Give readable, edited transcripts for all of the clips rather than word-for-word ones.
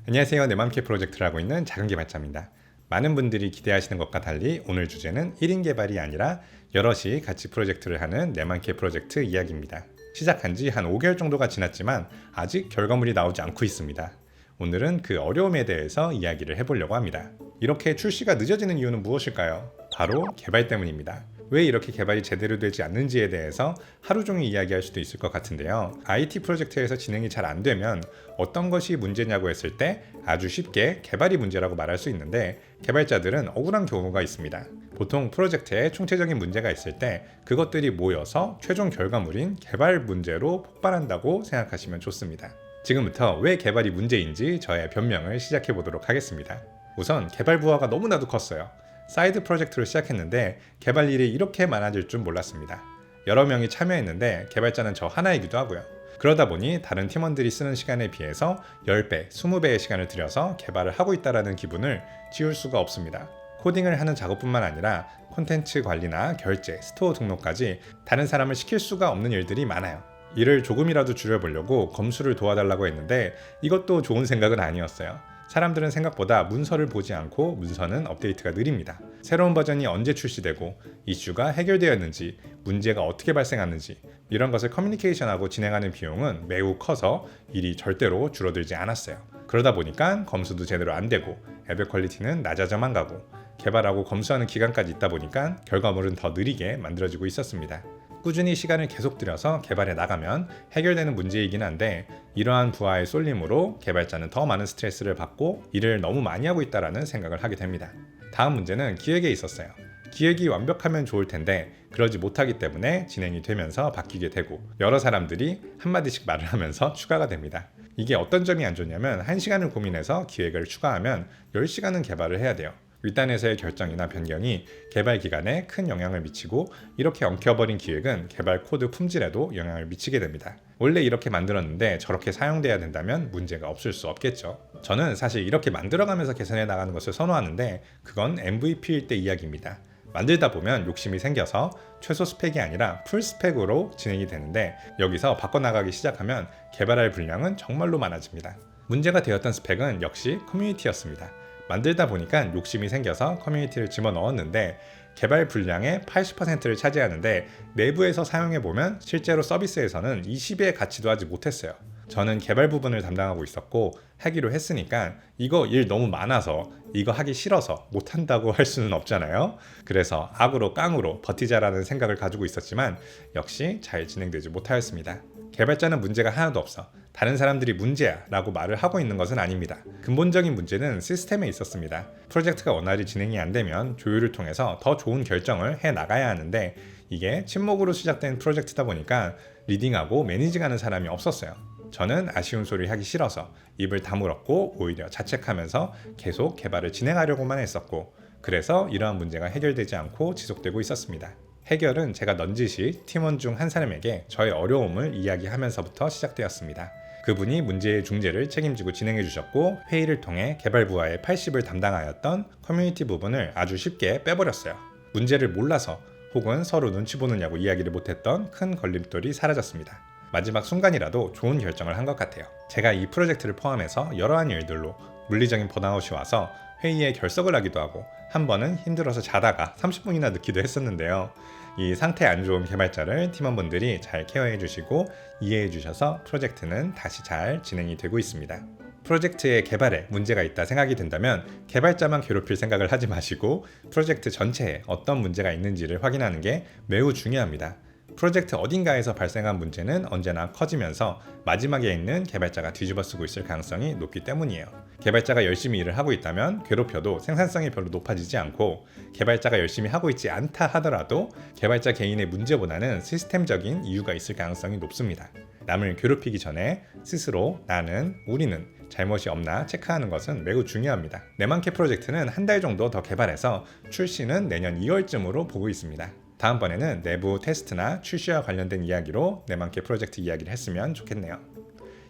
안녕하세요. 내맘캐 프로젝트를 하고 있는 작은 개발자입니다. 많은 분들이 기대하시는 것과 달리 오늘 주제는 1인 개발이 아니라 여럿이 같이 프로젝트를 하는 내맘캐 프로젝트 이야기입니다. 시작한 지 한 5개월 정도가 지났지만 아직 결과물이 나오지 않고 있습니다. 오늘은 그 어려움에 대해서 이야기를 해보려고 합니다. 이렇게 출시가 늦어지는 이유는 무엇일까요? 바로 개발 때문입니다. 왜 이렇게 개발이 제대로 되지 않는지에 대해서 하루 종일 이야기할 수도 있을 것 같은데요. IT 프로젝트에서 진행이 잘 안 되면 어떤 것이 문제냐고 했을 때 아주 쉽게 개발이 문제라고 말할 수 있는데, 개발자들은 억울한 경우가 있습니다. 보통 프로젝트에 총체적인 문제가 있을 때 그것들이 모여서 최종 결과물인 개발 문제로 폭발한다고 생각하시면 좋습니다. 지금부터 왜 개발이 문제인지 저의 변명을 시작해 보도록 하겠습니다. 우선 개발 부하가 너무나도 컸어요. 사이드 프로젝트로 시작했는데 개발 일이 이렇게 많아질 줄 몰랐습니다. 여러 명이 참여했는데 개발자는 저 하나이기도 하고요. 그러다 보니 다른 팀원들이 쓰는 시간에 비해서 10배, 20배의 시간을 들여서 개발을 하고 있다는 기분을 지울 수가 없습니다. 코딩을 하는 작업뿐만 아니라 콘텐츠 관리나 결제, 스토어 등록까지 다른 사람을 시킬 수가 없는 일들이 많아요. 일을 조금이라도 줄여보려고 검수를 도와달라고 했는데 이것도 좋은 생각은 아니었어요. 사람들은 생각보다 문서를 보지 않고 문서는 업데이트가 느립니다. 새로운 버전이 언제 출시되고 이슈가 해결되었는지, 문제가 어떻게 발생하는지 이런 것을 커뮤니케이션하고 진행하는 비용은 매우 커서 일이 절대로 줄어들지 않았어요. 그러다 보니까 검수도 제대로 안 되고 앱의 퀄리티는 낮아져만 가고 개발하고 검수하는 기간까지 있다 보니까 결과물은 더 느리게 만들어지고 있었습니다. 꾸준히 시간을 계속 들여서 개발해 나가면 해결되는 문제이긴 한데, 이러한 부하의 쏠림으로 개발자는 더 많은 스트레스를 받고 일을 너무 많이 하고 있다는 생각을 하게 됩니다. 다음 문제는 기획에 있었어요. 기획이 완벽하면 좋을 텐데 그러지 못하기 때문에 진행이 되면서 바뀌게 되고 여러 사람들이 한마디씩 말을 하면서 추가가 됩니다. 이게 어떤 점이 안 좋냐면 1시간을 고민해서 기획을 추가하면 10시간은 개발을 해야 돼요. 윗단에서의 결정이나 변경이 개발 기간에 큰 영향을 미치고, 이렇게 엉켜버린 기획은 개발 코드 품질에도 영향을 미치게 됩니다. 원래 이렇게 만들었는데 저렇게 사용돼야 된다면 문제가 없을 수 없겠죠. 저는 사실 이렇게 만들어가면서 개선해 나가는 것을 선호하는데 그건 MVP일 때 이야기입니다. 만들다 보면 욕심이 생겨서 최소 스펙이 아니라 풀 스펙으로 진행이 되는데, 여기서 바꿔나가기 시작하면 개발할 분량은 정말로 많아집니다. 문제가 되었던 스펙은 역시 커뮤니티였습니다. 만들다 보니까 욕심이 생겨서 커뮤니티를 집어넣었는데 개발 분량의 80%를 차지하는데 내부에서 사용해보면 실제로 서비스에서는 20의 가치도 하지 못했어요. 저는 개발 부분을 담당하고 있었고 하기로 했으니까 이거 일 너무 많아서 이거 하기 싫어서 못한다고 할 수는 없잖아요. 그래서 악으로 깡으로 버티자라는 생각을 가지고 있었지만 역시 잘 진행되지 못하였습니다. 개발자는 문제가 하나도 없어, 다른 사람들이 문제야 라고 말을 하고 있는 것은 아닙니다. 근본적인 문제는 시스템에 있었습니다. 프로젝트가 원활히 진행이 안 되면 조율을 통해서 더 좋은 결정을 해 나가야 하는데, 이게 침묵으로 시작된 프로젝트다 보니까 리딩하고 매니징하는 사람이 없었어요. 저는 아쉬운 소리 하기 싫어서 입을 다물었고 오히려 자책하면서 계속 개발을 진행하려고만 했었고, 그래서 이러한 문제가 해결되지 않고 지속되고 있었습니다. 해결은 제가 넌지시 팀원 중 한 사람에게 저의 어려움을 이야기하면서부터 시작되었습니다. 그분이 문제의 중재를 책임지고 진행해 주셨고, 회의를 통해 개발 부하의 80을 담당하였던 커뮤니티 부분을 아주 쉽게 빼버렸어요. 문제를 몰라서 혹은 서로 눈치 보느냐고 이야기를 못했던 큰 걸림돌이 사라졌습니다. 마지막 순간이라도 좋은 결정을 한 것 같아요. 제가 이 프로젝트를 포함해서 여러한 일들로 물리적인 번아웃이 와서 회의에 결석을 하기도 하고 한 번은 힘들어서 자다가 30분이나 늦기도 했었는데요. 이 상태 안 좋은 개발자를 팀원분들이 잘 케어해 주시고 이해해 주셔서 프로젝트는 다시 잘 진행이 되고 있습니다. 프로젝트의 개발에 문제가 있다 생각이 든다면 개발자만 괴롭힐 생각을 하지 마시고 프로젝트 전체에 어떤 문제가 있는지를 확인하는 게 매우 중요합니다. 프로젝트 어딘가에서 발생한 문제는 언제나 커지면서 마지막에 있는 개발자가 뒤집어쓰고 있을 가능성이 높기 때문이에요. 개발자가 열심히 일을 하고 있다면 괴롭혀도 생산성이 별로 높아지지 않고, 개발자가 열심히 하고 있지 않다 하더라도 개발자 개인의 문제보다는 시스템적인 이유가 있을 가능성이 높습니다. 남을 괴롭히기 전에 스스로 나는, 우리는 잘못이 없나 체크하는 것은 매우 중요합니다. 내맘캐 프로젝트는 한 달 정도 더 개발해서 출시는 내년 2월쯤으로 보고 있습니다. 다음번에는 내부 테스트나 출시와 관련된 이야기로 내맘캐 프로젝트 이야기를 했으면 좋겠네요.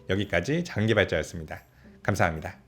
여기까지 작은 개발자였습니다. 감사합니다.